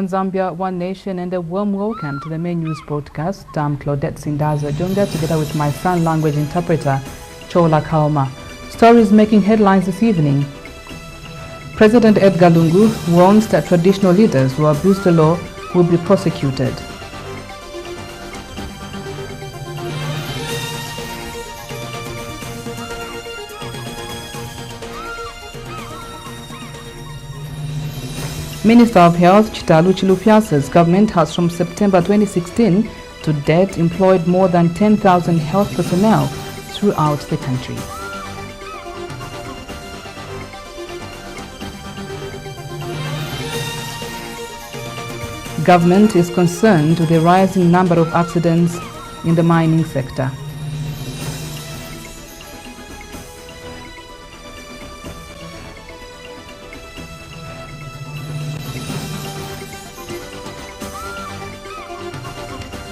One Zambia, One Nation, and a warm welcome to the main news broadcast. I'm Claudette Sindaza Junga, together with my sign language interpreter, Chola Kaoma. Stories making headlines this evening. President Edgar Lungu warns that traditional leaders who abuse the law will be prosecuted. Minister of Health Chitalu Chilupiasa's government has from September 2016 to date employed more than 10,000 health personnel throughout the country. Government is concerned with the rising number of accidents in the mining sector.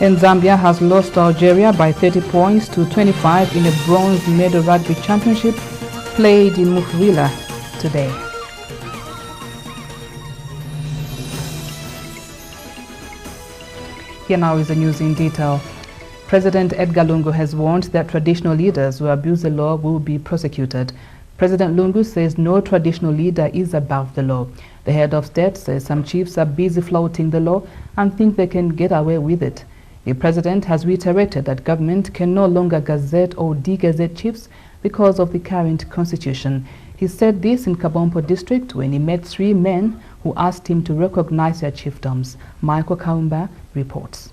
And Zambia has lost to Algeria by 30 points to 25 in a bronze medal rugby championship played in Mufwila today. Here now is the news in detail. President Edgar Lungu has warned that traditional leaders who abuse the law will be prosecuted. President Lungu says no traditional leader is above the law. The head of state says some chiefs are busy flouting the law and think they can get away with it. The president has reiterated that government can no longer gazette or de-gazette chiefs because of the current constitution. He said this in Kabompo district when he met 3 men who asked him to recognize their chiefdoms. Michael Kaumba reports.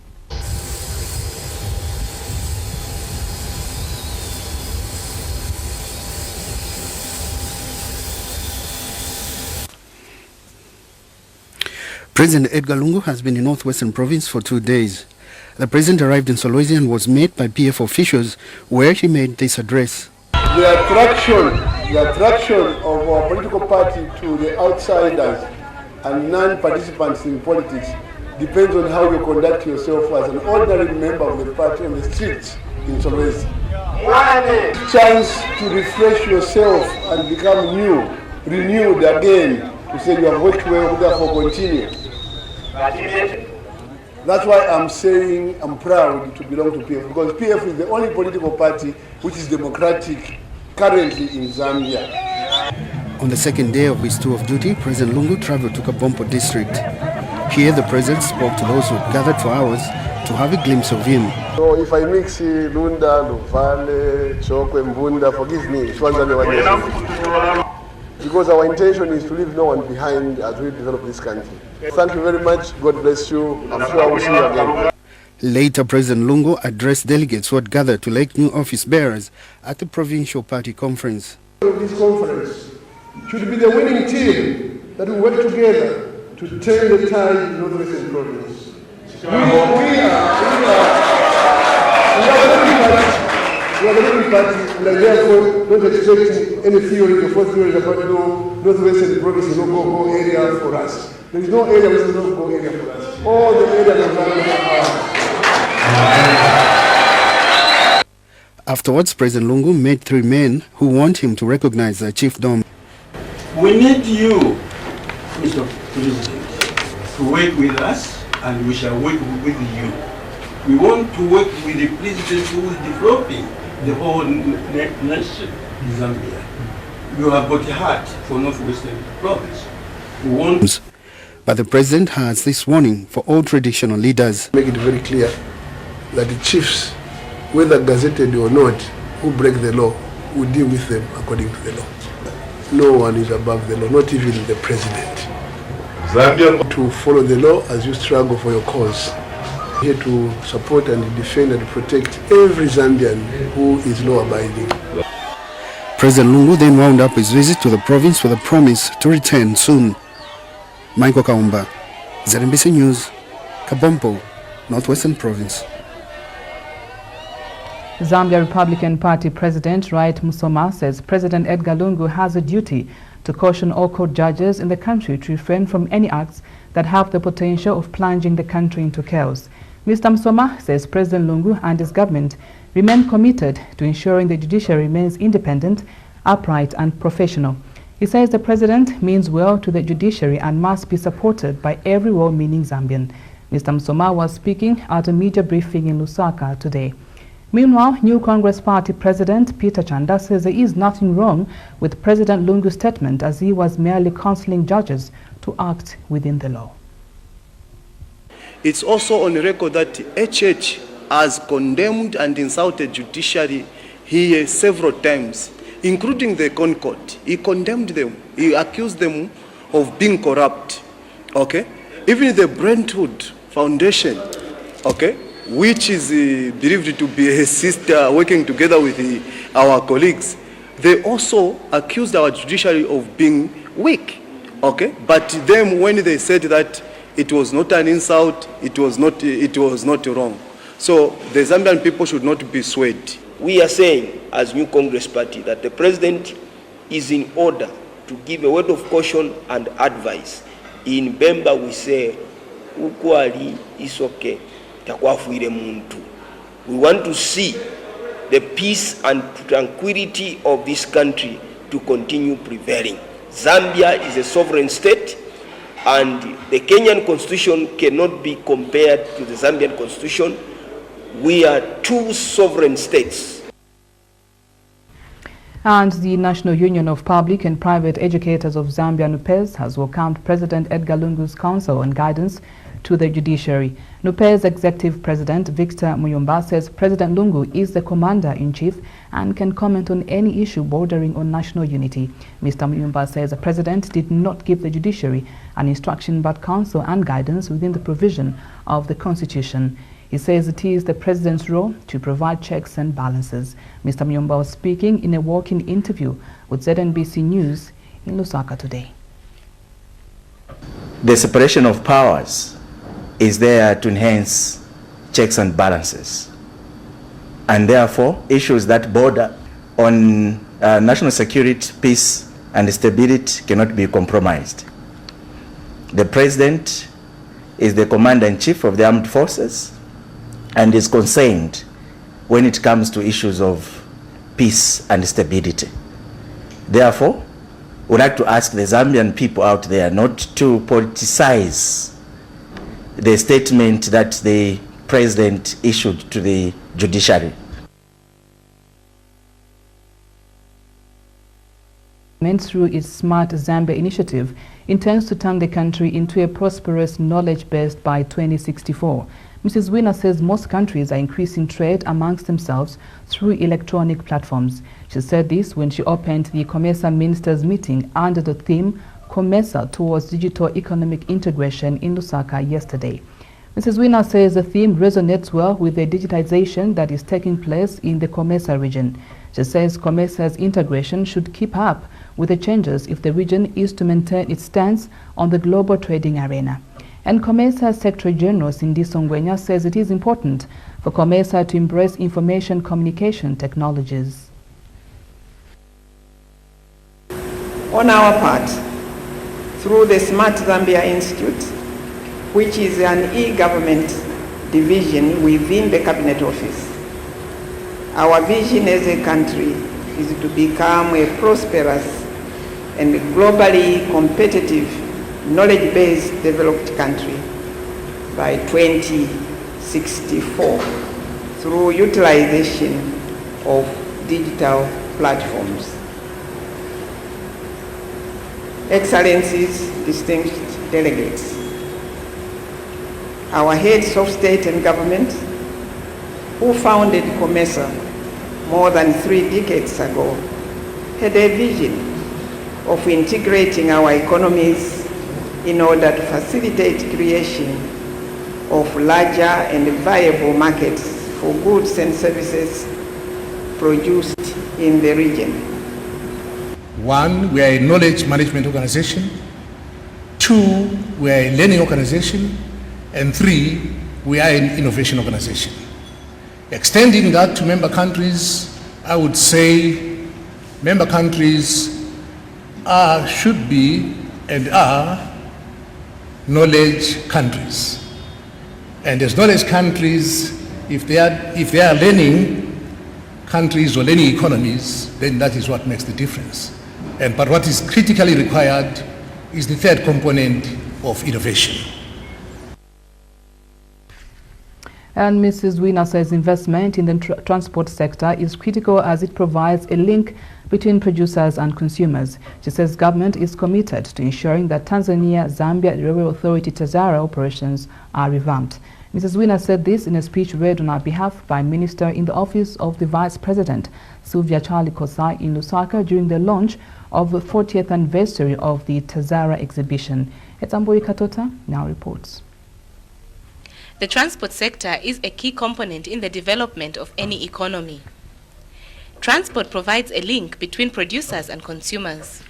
President Edgar Lungu has been in Northwestern Province for 2 days. The president arrived in Solwezi and was met by PF officials where he made this address. The attraction of our political party to the outsiders and non-participants in politics depends on how you conduct yourself as an ordinary member of the party on the streets in Solwezi. Chance to refresh yourself and become renewed again, to say you have worked well, therefore continue. That's why I'm saying I'm proud to belong to PF, because PF is the only political party which is democratic currently in Zambia. On the second day of his tour of duty, President Lungu traveled to Kabompo district. Here the president spoke to those who had gathered for hours to have a glimpse of him. So if I mix Lunda, Luvale, Chokwe, Mbunda, forgive me, because our intention is to leave no one behind as we develop this country. Thank you very much. God bless you. I'm sure I will see you again. Later, President Lungu addressed delegates who had gathered to elect new office bearers at the provincial party conference. This conference should be the winning team that will work together to turn the tide in Northwestern Province. We are the ruling party, and therefore not expecting any theory, the fourth theory about Northwestern Province is no go area for us. There is no area which is no go area for us. All the areas of Zambia are. Afterwards, President Lungu met 3 men who want him to recognize their chiefdom. We need you, Mr. President, to work with us, and we shall work with you. We want to work with the president who is developing the whole nation in Zambia. You have got a heart for Northwestern Province. We want. But the president has this warning for all traditional leaders. Make it very clear that the chiefs, whether gazetted or not, who break the law, we deal with them according to the law. No one is above the law, not even the president. Zambia to follow the law as you struggle for your cause. Here to support and defend and protect every Zambian who is law-abiding. President Lungu then wound up his visit to the province with a promise to return soon. Michael Kaumba, ZNBC News, Kabompo, Northwestern Province. Zambia Republican Party President Wright Musoma says President Edgar Lungu has a duty to caution all court judges in the country to refrain from any acts that have the potential of plunging the country into chaos. Mr. Musoma says President Lungu and his government remain committed to ensuring the judiciary remains independent, upright and professional. He says the president means well to the judiciary and must be supported by every well-meaning Zambian. Mr. Msoma was speaking at a media briefing in Lusaka today. Meanwhile, New Congress Party President Peter Chanda says there is nothing wrong with President Lungu's statement, as he was merely counseling judges to act within the law. It's also on record that HH has condemned and insulted judiciary here several times, including the Concord. He condemned them. He accused them of being corrupt. Okay? Even the Brentwood Foundation, okay, which is believed to be a sister working together with our colleagues, they also accused our judiciary of being weak. Okay? But them, when they said that it was not an insult, it was not wrong. So the Zambian people should not be swayed. We are saying, as New Congress Party, that the president is in order to give a word of caution and advice. In Bemba we say, ukwali is okay, takwafuire muntu. We want to see the peace and tranquility of this country to continue prevailing. Zambia is a sovereign state, and the Kenyan constitution cannot be compared to the Zambian constitution. We are two sovereign states. And the National Union of Public and Private Educators of Zambia, NUPEZ, has welcomed President Edgar Lungu's counsel and guidance to the judiciary. NUPEZ Executive President Victor Muyumba says President Lungu is the Commander-in-Chief and can comment on any issue bordering on national unity. Mr. Muyumba says the President did not give the judiciary an instruction but counsel and guidance within the provision of the Constitution. He says it is the President's role to provide checks and balances. Mr. Muyumba was speaking in a walk-in interview with ZNBC News in Lusaka today. The separation of powers is there to enhance checks and balances. And therefore, issues that border on national security, peace, and stability cannot be compromised. The President is the Commander-in-Chief of the Armed Forces and is concerned when it comes to issues of peace and stability. Therefore, we'd like to ask the Zambian people out there not to politicize the statement that the President issued to the judiciary. Through its Smart Zambia initiative, intends to turn the country into a prosperous knowledge base by 2064. Mrs. Winner says most countries are increasing trade amongst themselves through electronic platforms. She said this when she opened the COMESA Ministers meeting under the theme COMESA Towards Digital Economic Integration in Lusaka yesterday. Mrs. Winner says the theme resonates well with the digitization that is taking place in the COMESA region. She says COMESA's integration should keep up with the changes if the region is to maintain its stance on the global trading arena. And COMESA Secretary General Cindy Songwenya says it is important for COMESA to embrace information communication technologies. On our part, through the Smart Zambia Institute, which is an e-government division within the Cabinet Office, our vision as a country is to become a prosperous and globally competitive, knowledge-based developed country by 2064 through utilization of digital platforms. Excellencies, distinguished delegates, our heads of state and government who founded COMESA more than 3 decades ago had a vision of integrating our economies in order to facilitate creation of larger and viable markets for goods and services produced in the region. 1, we are a knowledge management organization. 2, we are a learning organization. And 3, we are an innovation organization. Extending that to member countries, I would say member countries should be and are knowledge countries. And as knowledge countries, if they are learning countries or learning economies, then that is what makes the difference. But what is critically required is the third component of innovation. And Mrs. Wina says investment in the transport sector is critical as it provides a link between producers and consumers. She says government is committed to ensuring that Tanzania Zambia Railway Authority TAZARA operations are revamped. Mrs. Wina said this in a speech read on her behalf by Minister in the Office of the Vice President, Sylvia Charlie-Kosa, in Lusaka during the launch of the 40th anniversary of the TAZARA exhibition. Etamboyi Katota now reports. The transport sector is a key component in the development of any economy. Transport provides a link between producers and consumers.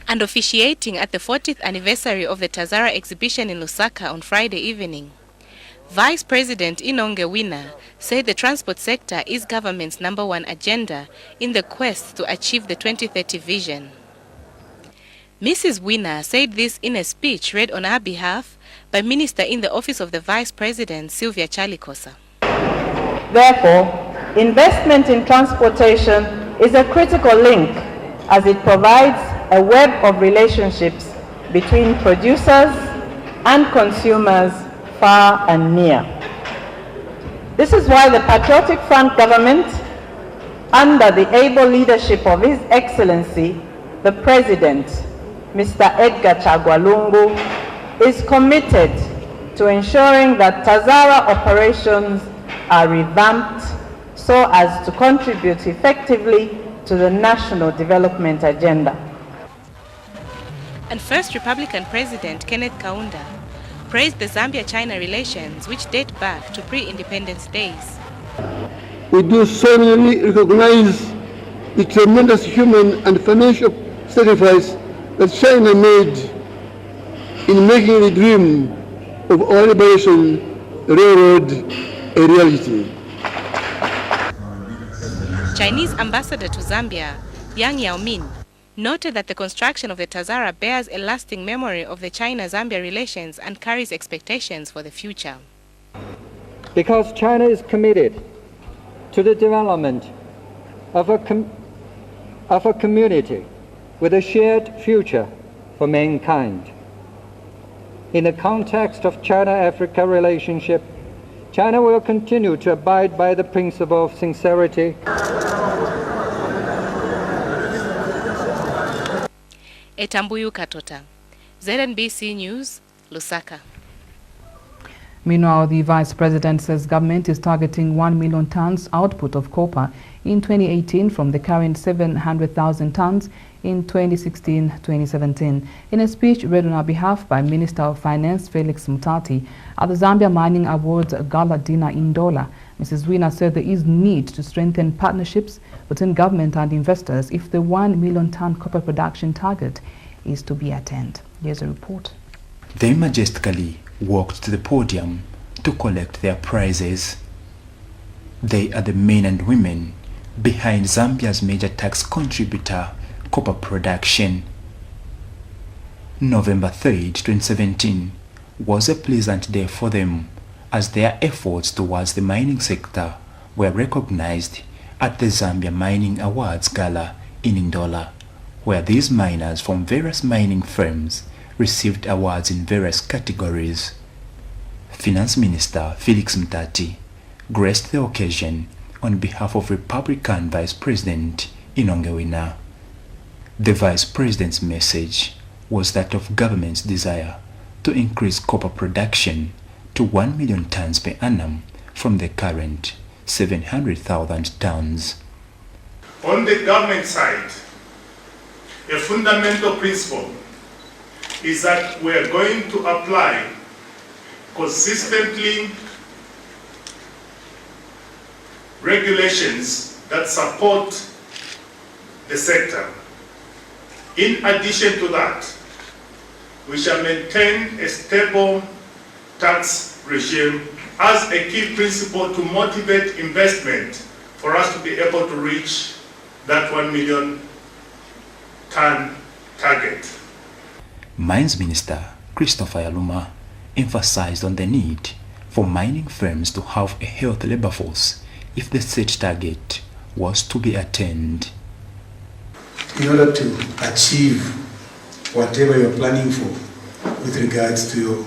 And officiating at the 40th anniversary of the TAZARA exhibition in Lusaka on Friday evening, Vice President Inonge Wina said the transport sector is government's #1 agenda in the quest to achieve the 2030 vision. Mrs. Wina said this in a speech read on her behalf by Minister in the Office of the Vice President, Sylvia Charlie-Kosa. Therefore, investment in transportation is a critical link as it provides a web of relationships between producers and consumers far and near. This is why the Patriotic Front government, under the able leadership of His Excellency, the President, Mr. Edgar Chagwa Lungu, is committed to ensuring that TAZARA operations are revamped so as to contribute effectively to the national development agenda. And First Republican President Kenneth Kaunda praised the Zambia-China relations, which date back to pre-independence days. We do solemnly recognize the tremendous human and financial sacrifice that China made in making the dream of our liberation railroad a reality. Chinese ambassador to Zambia, Yang Yaomin, noted that the construction of the TAZARA bears a lasting memory of the China-Zambia relations and carries expectations for the future. Because China is committed to the development of a community with a shared future for mankind. In the context of China-Africa relationship, China will continue to abide by the principle of sincerity. Etambuyu Katota, ZNBC News, Lusaka. Meanwhile, the Vice President says government is targeting 1 million tons output of copper in 2018 from the current 700,000 tons in 2016-2017. In a speech read on her behalf by Minister of Finance Felix Mutati at the Zambia Mining Awards Gala Dinner in Ndola, Mrs. Wina said there is need to strengthen partnerships between government and investors if the 1 million ton copper production target is to be attained. Here's a report. They majestically walked to the podium to collect their prizes. They are the men and women behind Zambia's major tax contributor, copper production. November 3rd, 2017 was a pleasant day for them as their efforts towards the mining sector were recognized at the Zambia Mining Awards Gala in Ndola, where these miners from various mining firms received awards in various categories. Finance Minister Felix Mutati graced the occasion on behalf of Republican Vice President Inonge Wina. The Vice President's message was that of government's desire to increase copper production to 1 million tons per annum from the current 700,000 tons. On the government side, a fundamental principle is that we are going to apply consistently regulations that support the sector. In addition to that, we shall maintain a stable tax regime as a key principle to motivate investment for us to be able to reach that 1 million ton target. Mines Minister Christopher Yaluma emphasized on the need for mining firms to have a healthy labor force if the set target was to be attained. in order to achieve whatever you're planning for with regards to your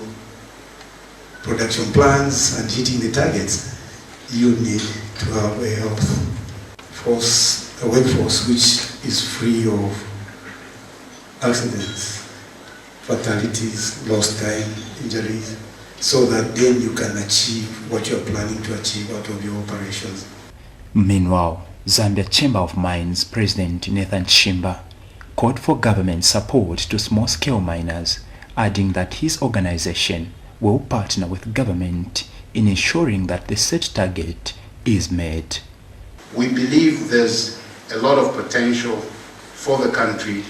production plans and hitting the targets, you need to have a workforce which is free of accidents, fatalities, lost time, injuries, so that then you can achieve what you're planning to achieve out of your operations. Meanwhile, Zambia Chamber of Mines President Nathan Chimba called for government support to small-scale miners, adding that his organization will partner with government in ensuring that the set target is met. We believe there's a lot of potential for the country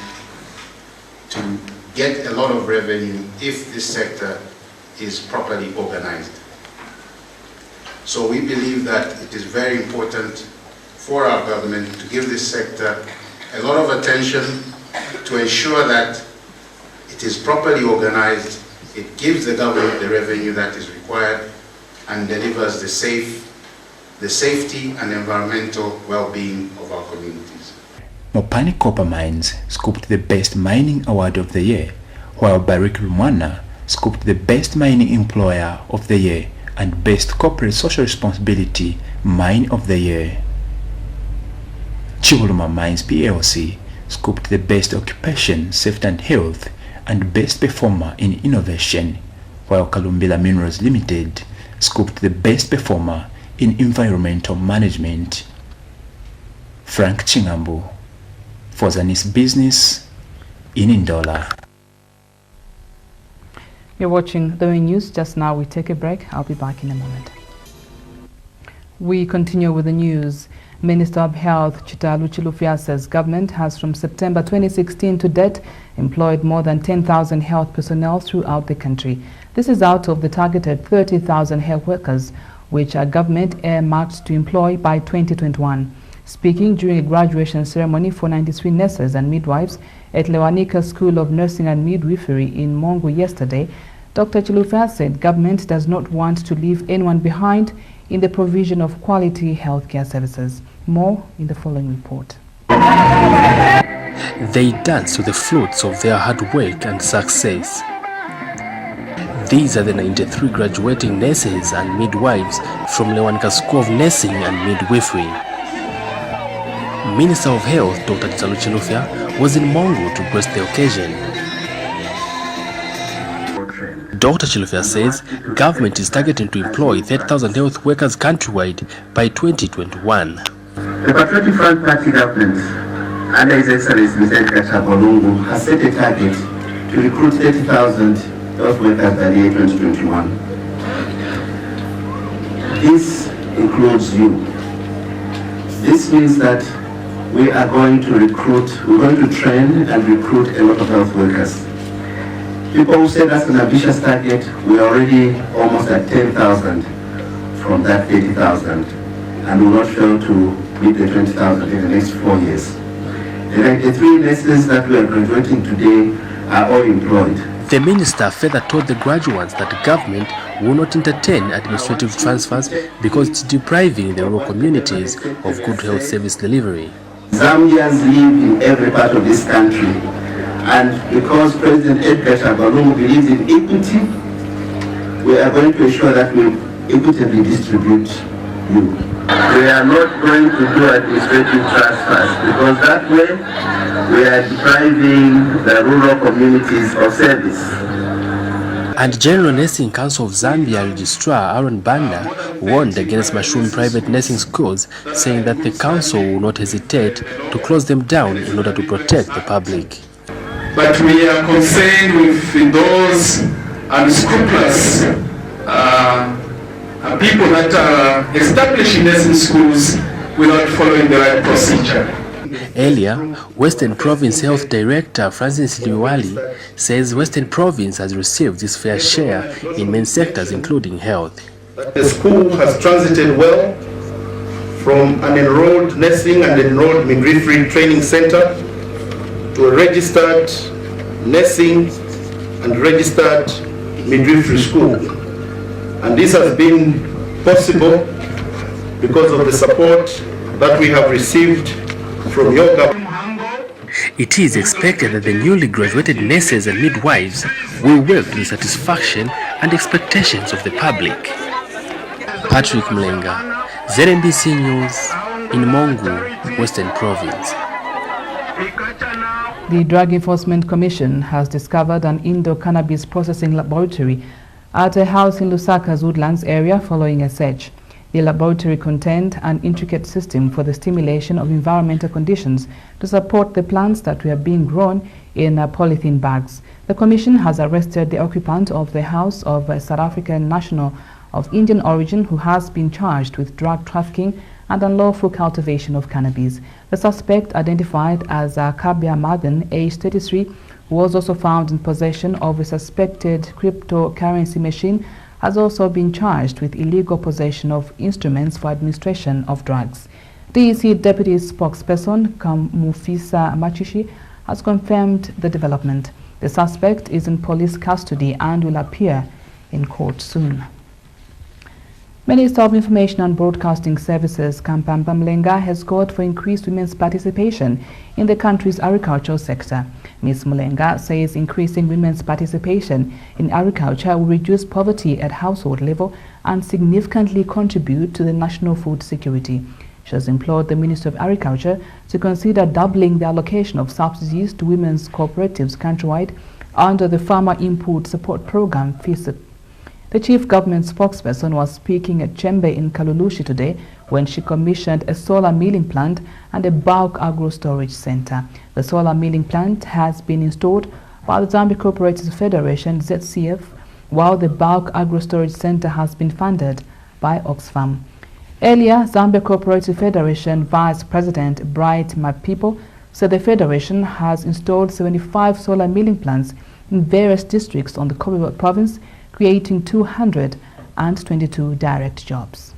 to get a lot of revenue if this sector is properly organized. So we believe that it is very important for our government to give this sector a lot of attention to ensure that it is properly organized, it gives the government the revenue that is required, and delivers the safety and environmental well-being of our communities. Mopani Copper Mines scooped the Best Mining Award of the Year, while Barrick Rumwana scooped the Best Mining Employer of the Year and Best Corporate Social Responsibility Mine of the Year. Chihuluma Mines PLC scooped the Best Occupation, Safety and Health and Best Performer in Innovation, while Kalumbila Minerals Limited scooped the Best Performer in Environmental Management. Frank Chingambu for Zanis Business in Ndola. You're watching the news. Just now we take a break. I'll be back in a moment. We continue with the news. Minister of Health Chitalu Chilufya says government has from September 2016 to date employed more than 10,000 health personnel throughout the country. This is out of the targeted 30,000 health workers which our government earmarked to employ by 2021. Speaking during a graduation ceremony for 93 nurses and midwives at Lewanika School of Nursing and Midwifery in Mongu yesterday, Dr. Chilufya said government does not want to leave anyone behind in the provision of quality healthcare services. More in the following report. They dance to the fruits of their hard work and success. These are the 93 graduating nurses and midwives from Lewanika School of Nursing and Midwifery. Minister of Health Dr. Chitalu Chilufya was in Mongu to grace the occasion. Dr. Chilufya says government is targeting to employ 30,000 health workers countrywide by 2021. The Patriotic Front Party government, under His Excellency Mr. Edgar Chagwa, has set a target to recruit 30,000 health workers by the year 2021. This includes you. This means that we are going to recruit, we're going to train and recruit a lot of health workers. People who say that's an ambitious target, we are already almost at 10,000 from that 80,000, and will not fail to meet the 20,000 in the next 4 years. The 93 nurses that we are graduating today are all employed. The minister further told the graduates that the government will not entertain administrative transfers because it's depriving the rural communities of good health service delivery. Zambians live in every part of this country, and because President Edgar Chagwa believes in equity, we are going to ensure that we equitably distribute you. We are not going to do administrative transfers because that way we are depriving the rural communities of service. And General Nursing Council of Zambia Registrar Aaron Banda warned against mushroom private nursing schools, saying that the council will not hesitate to close them down in order to protect the public. But we are concerned with those unscrupulous people that are establishing nursing schools without following the right procedure. Earlier, Western Province Health Director Francis Liwali says Western Province has received its fair share in main sectors including health. The school has transited well from an enrolled nursing and enrolled midwifery training center to a registered nursing and registered midwifery school. And this has been possible because of the support that we have received from your government. it is expected that the newly graduated nurses and midwives will work to the satisfaction and expectations of the public. Patrick Mlenga, ZNBC News, in Mongu, Western Province. The Drug Enforcement Commission has discovered an indoor cannabis processing laboratory at a house in Lusaka's Woodlands area following a search. The laboratory contained an intricate system for the stimulation of environmental conditions to support the plants that were being grown in polythene bags. The Commission has arrested the occupant of the house of a South African national of Indian origin who has been charged with drug trafficking and unlawful cultivation of cannabis. The suspect, identified as Kabia Madan, aged 33, was also found in possession of a suspected cryptocurrency machine, has also been charged with illegal possession of instruments for administration of drugs. DEC Deputy Spokesperson Kamufisa Machishi has confirmed the development. The suspect is in police custody and will appear in court soon. Minister of Information and Broadcasting Services Kampamba Mlenga has called for increased women's participation in the country's agricultural sector. Ms. Mlenga says increasing women's participation in agriculture will reduce poverty at household level and significantly contribute to the national food security. She has implored the Minister of Agriculture to consider doubling the allocation of subsidies to women's cooperatives countrywide under the Farmer Input Support Program FISUP. The chief government spokesperson was speaking at Chembe in Kalulushi today when she commissioned a solar milling plant and a bulk agro-storage center. The solar milling plant has been installed by the Zambia Cooperative Federation ZCF, while the bulk agro-storage center has been funded by Oxfam. Earlier, Zambia Cooperative Federation Vice President Bright Mapipo said the federation has installed 75 solar milling plants in various districts on the Copperbelt province, creating 222 direct jobs.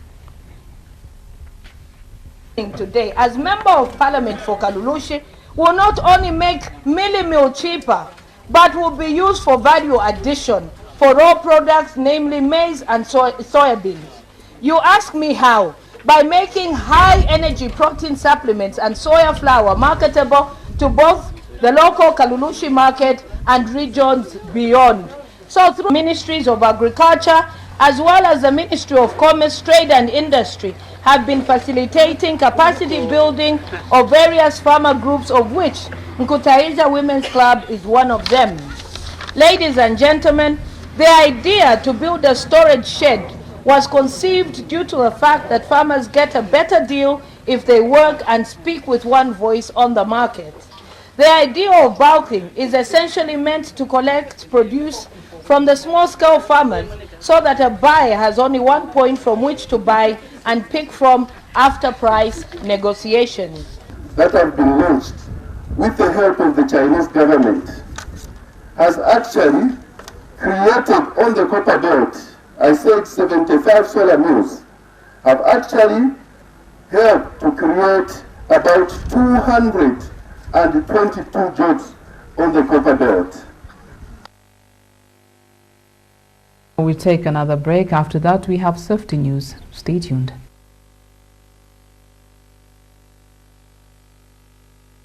Today, as Member of Parliament for Kalulushi, will not only make milling meal cheaper, but will be used for value addition for raw products, namely maize and soybeans. You ask me how? By making high energy protein supplements and soya flour marketable to both the local Kalulushi market and regions beyond. So through Ministries of Agriculture as well as the Ministry of Commerce, Trade and Industry have been facilitating capacity building of various farmer groups, of which Nkutaiza Women's Club is one of them. Ladies and gentlemen, the idea to build a storage shed was conceived due to the fact that farmers get a better deal if they work and speak with one voice on the market. The idea of bulking is essentially meant to collect produce from the small-scale farmers so that a buyer has only one point from which to buy and pick from after price negotiations. That have been launched with the help of the Chinese government has actually created on the copper belt, I said 75 solar mills, have actually helped to create about 222 jobs on the copper belt. We take another break. After that, we have safety news. Stay tuned.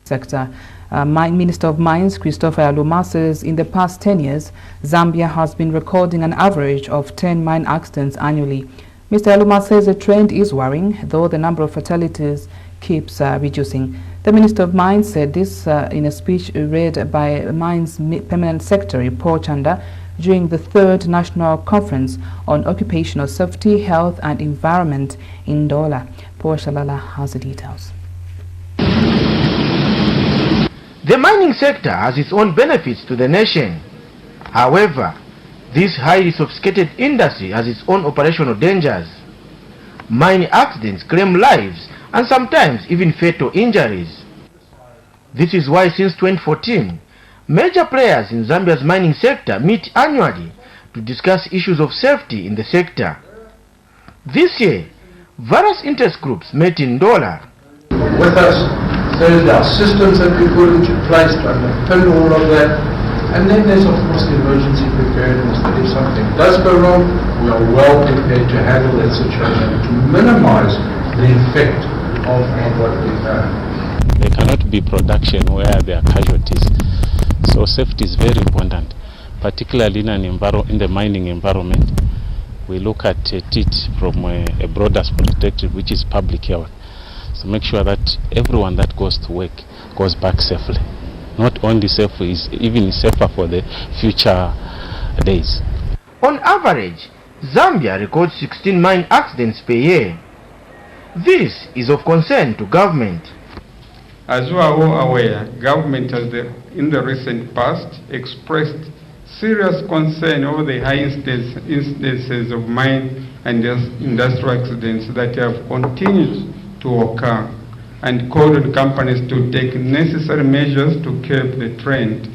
Sector. Minister of Mines Christopher Aluma says in the past 10 years, Zambia has been recording an average of 10 mine accidents annually. Mr. Aluma says the trend is worrying, though the number of fatalities keeps reducing. The Minister of Mines said this in a speech read by Mines Permanent Secretary Paul Chanda during the 3rd National Conference on Occupational Safety, Health and Environment in Dola. Paul Shalala has the details. The mining sector has its own benefits to the nation. However, this highly sophisticated industry has its own operational dangers. Mining accidents claim lives and sometimes even fatal injuries. This is why since 2014, major players in Zambia's mining sector meet annually to discuss issues of safety in the sector. This year, various interest groups met in Dola. With us, there's our systems that we put into place to underpin all of that. And then there's of course the emergency preparedness, that if something does go wrong, we are well prepared to handle that situation to minimize the effect of what we've done. They cannot be production where there are casualties. So safety is very important, particularly in the mining environment. We look at it from a broader perspective, which is public health. So make sure that everyone that goes to work goes back safely. Not only safe, is even safer for the future days. On average, Zambia records 16 mine accidents per year. This is of concern to government. As you are all aware, government has in the recent past expressed serious concern over the high incidences of mine and industrial accidents that have continued to occur, and called on companies to take necessary measures to curb the trend.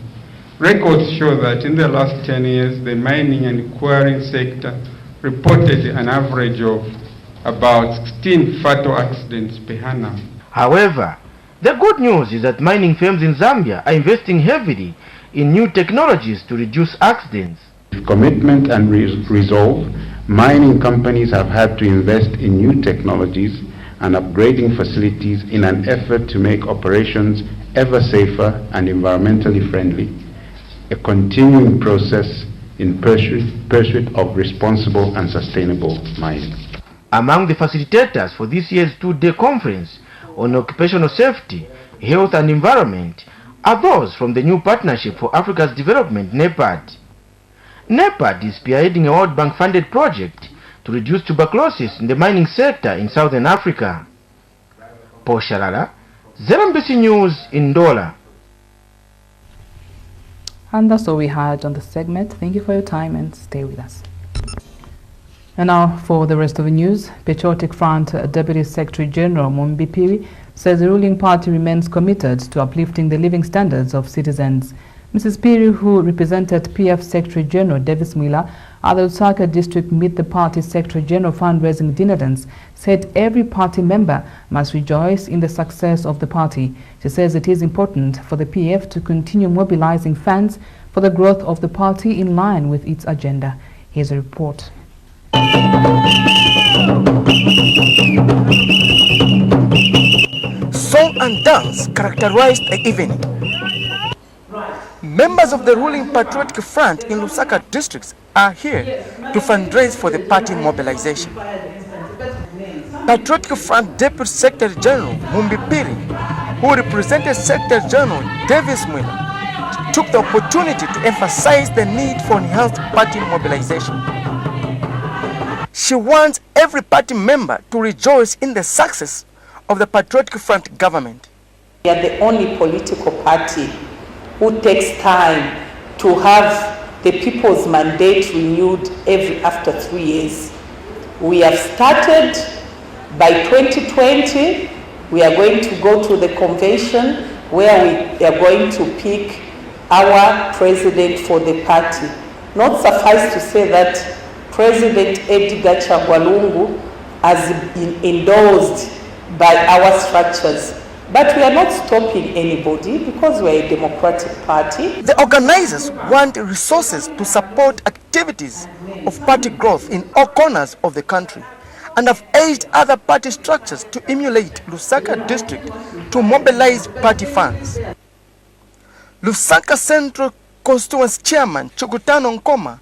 Records show that in the last 10 years, the mining and quarrying sector reported an average of about 16 fatal accidents per annum. However, the good news is that mining firms in Zambia are investing heavily in new technologies to reduce accidents. With commitment and resolve, mining companies have had to invest in new technologies and upgrading facilities in an effort to make operations ever safer and environmentally friendly, a continuing process in pursuit of responsible and sustainable mining. Among the facilitators for this year's two-day conference on occupational safety, health and environment are those from the new Partnership for Africa's Development, NEPAD. NEPAD is spearheading a World Bank-funded project to reduce tuberculosis in the mining sector in Southern Africa. Paul Shalala, ZNBC News in Ndola. And that's all we had on the segment. Thank you for your time and stay with us. And now for the rest of the news. Patriotic Front Deputy Secretary General Mumbi Piri says the ruling party remains committed to uplifting the living standards of citizens. Mrs. Piri, who represented PF Secretary General Davis Mwila at the Lusaka District Meet the Party Secretary General fundraising dinner dance, said every party member must rejoice in the success of the party. She says it is important for the PF to continue mobilizing funds for the growth of the party in line with its agenda. Here's a report. Song and dance characterized the evening. Members of the ruling Patriotic Front in Lusaka districts are here to fundraise for the party mobilization. Patriotic Front Deputy Secretary General Mumbi Piri, who represented Secretary General Davis Mwila, took the opportunity to emphasize the need for enhanced party mobilization. She wants every party member to rejoice in the success of the Patriotic Front government. We are the only political party who takes time to have the people's mandate renewed after 3 years. We have started by 2020. We are going to go to the convention where we are going to pick our president for the party. Not suffice to say that President Edgar Chagwa has been endorsed by our structures. But we are not stopping anybody because we are a democratic party. The organizers want resources to support activities of party growth in all corners of the country and have urged other party structures to emulate Lusaka district to mobilize party funds. Lusaka Central Constituency Chairman Chugutano Nkoma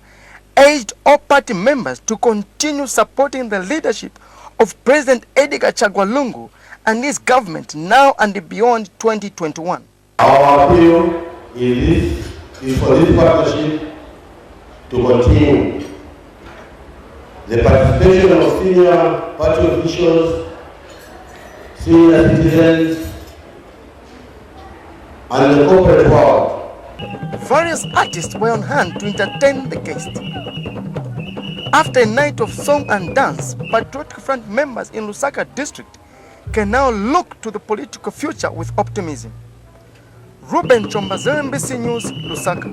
urged all party members to continue supporting the leadership of President Edgar Chagwa and his government now and beyond 2021. Our appeal is for this partnership to continue. The participation of senior party officials, senior citizens, and the corporate world. Various artists were on hand to entertain the guests. After a night of song and dance, Patriotic Front members in Lusaka district can now look to the political future with optimism. Ruben Chomba, ZNBC News, Lusaka.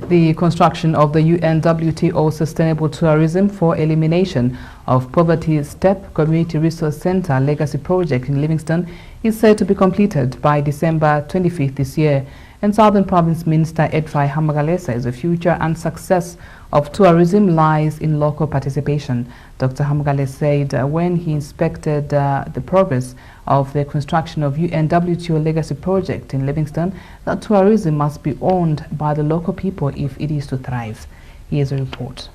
The construction of the UNWTO Sustainable Tourism for Elimination of Poverty STEP Community Resource Center Legacy Project in Livingston is said to be completed by December 25th this year. And Southern Province Minister Edfai Hamagalesa is the future and success of tourism lies in local participation. Dr. Hamugale said when he inspected the progress of the construction of UNWTO Legacy Project in Livingstone that tourism must be owned by the local people if it is to thrive. Here's a report.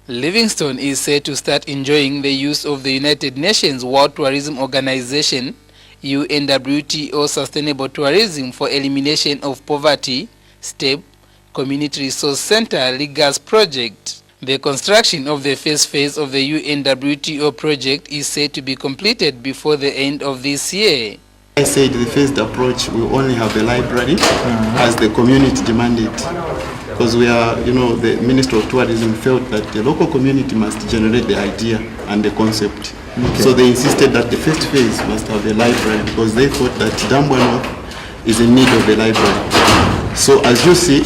Livingstone is said to start enjoying the use of the United Nations World Tourism Organization UNWTO Sustainable Tourism for Elimination of Poverty STEP Community Resource Center Legacy Project. The construction of the first phase of the UNWTO project is said to be completed before the end of this year. I said the first approach will only have a library as the community demanded, because we are, the Minister of Tourism felt that the local community must generate the idea and the concept. Okay. So they insisted that the first phase must have a library because they thought that Zambia North is in need of a library. So as you see,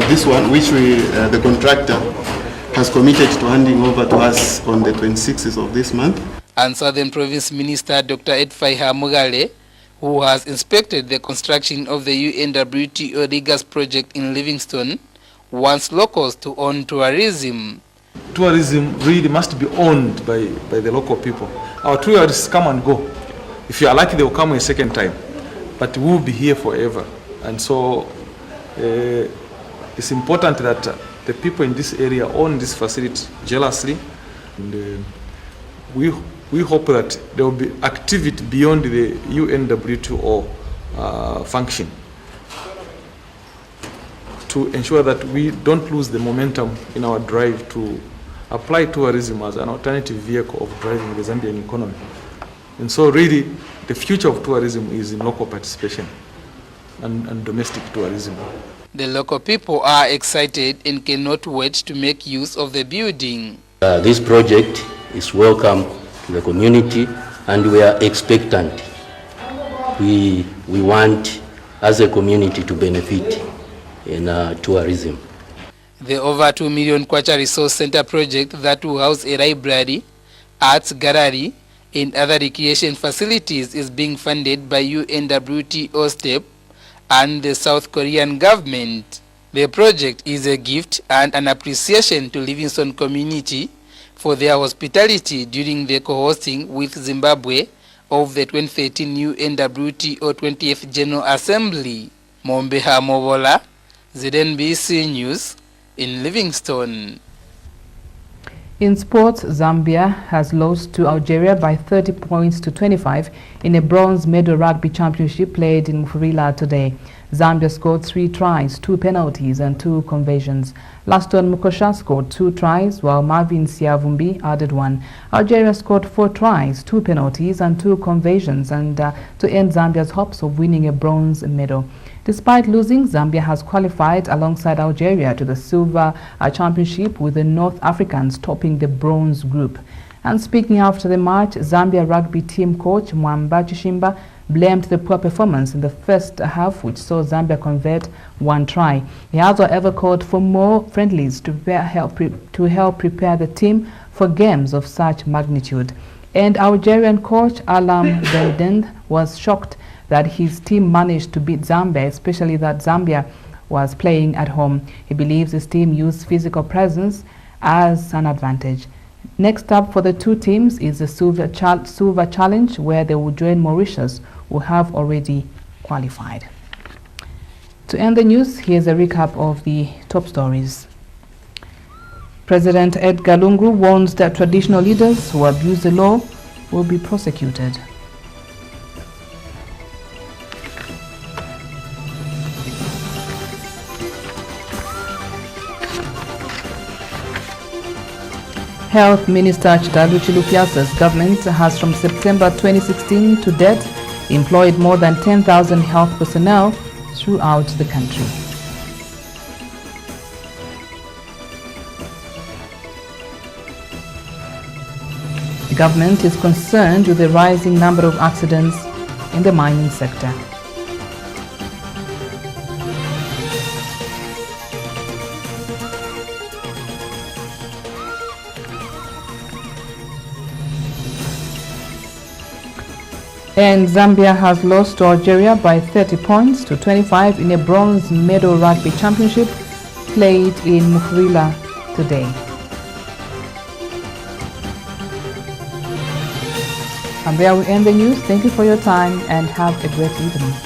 this one, which the contractor has committed to handing over to us on the 26th of this month. And Southern Province Minister Dr. Edfai Hamugale, who has inspected the construction of the UNWTO Legacy project in Livingstone, wants locals to own tourism. Tourism really must be owned by the local people. Our tourists come and go. If you are lucky, they will come a second time. But we will be here forever. And so it's important that the people in this area own this facility jealously. And we hope that there will be activity beyond the UNWTO function to ensure that we don't lose the momentum in our drive to apply tourism as an alternative vehicle of driving the Zambian economy. And so really, the future of tourism is in local participation and domestic tourism. The local people are excited and cannot wait to make use of the building. This project is welcome to the community and we are expectant. We want as a community to benefit in tourism. The over 2 million Kwacha Resource Center project that will house a library, arts gallery, and other recreation facilities is being funded by UNWTO STEP and the South Korean government. The project is a gift and an appreciation to Livingstone community for their hospitality during the co-hosting with Zimbabwe of the 2013 UNWTO 20th General Assembly. Mombeha Mobola, ZNBC News in Livingstone. In sports, Zambia has lost to Algeria by 30 points to 25 in a bronze medal rugby championship played in Mufulira today. Zambia scored 3 tries, 2 penalties and 2 conversions. Laston Mukosha scored 2 tries while Marvin Siavumbi added 1. Algeria scored 4 tries, 2 penalties and 2 conversions and to end Zambia's hopes of winning a bronze medal. Despite losing, Zambia has qualified alongside Algeria to the Silver Championship with the North Africans topping the bronze group. And speaking after the match, Zambia rugby team coach Mwamba Chishimba blamed the poor performance in the first half, which saw Zambia convert 1 try. He has, however, called for more friendlies to help prepare the team for games of such magnitude. And Algerian coach Alam Beldend was shocked that his team managed to beat Zambia, especially that Zambia was playing at home. He believes his team used physical presence as an advantage. Next up for the two teams is the Silver Challenge, where they will join Mauritius, who have already qualified. To end the news, here's a recap of the top stories. President Edgar Lungu warns that traditional leaders who abuse the law will be prosecuted. Health Minister Chidalu Chilupiasa's government has from September 2016 to date employed more than 10,000 health personnel throughout the country. The government is concerned with the rising number of accidents in the mining sector. And Zambia has lost to Algeria by 30 points to 25 in a bronze medal rugby championship displayed in Mufulira today. And there we end the news. Thank you for your time and have a great evening.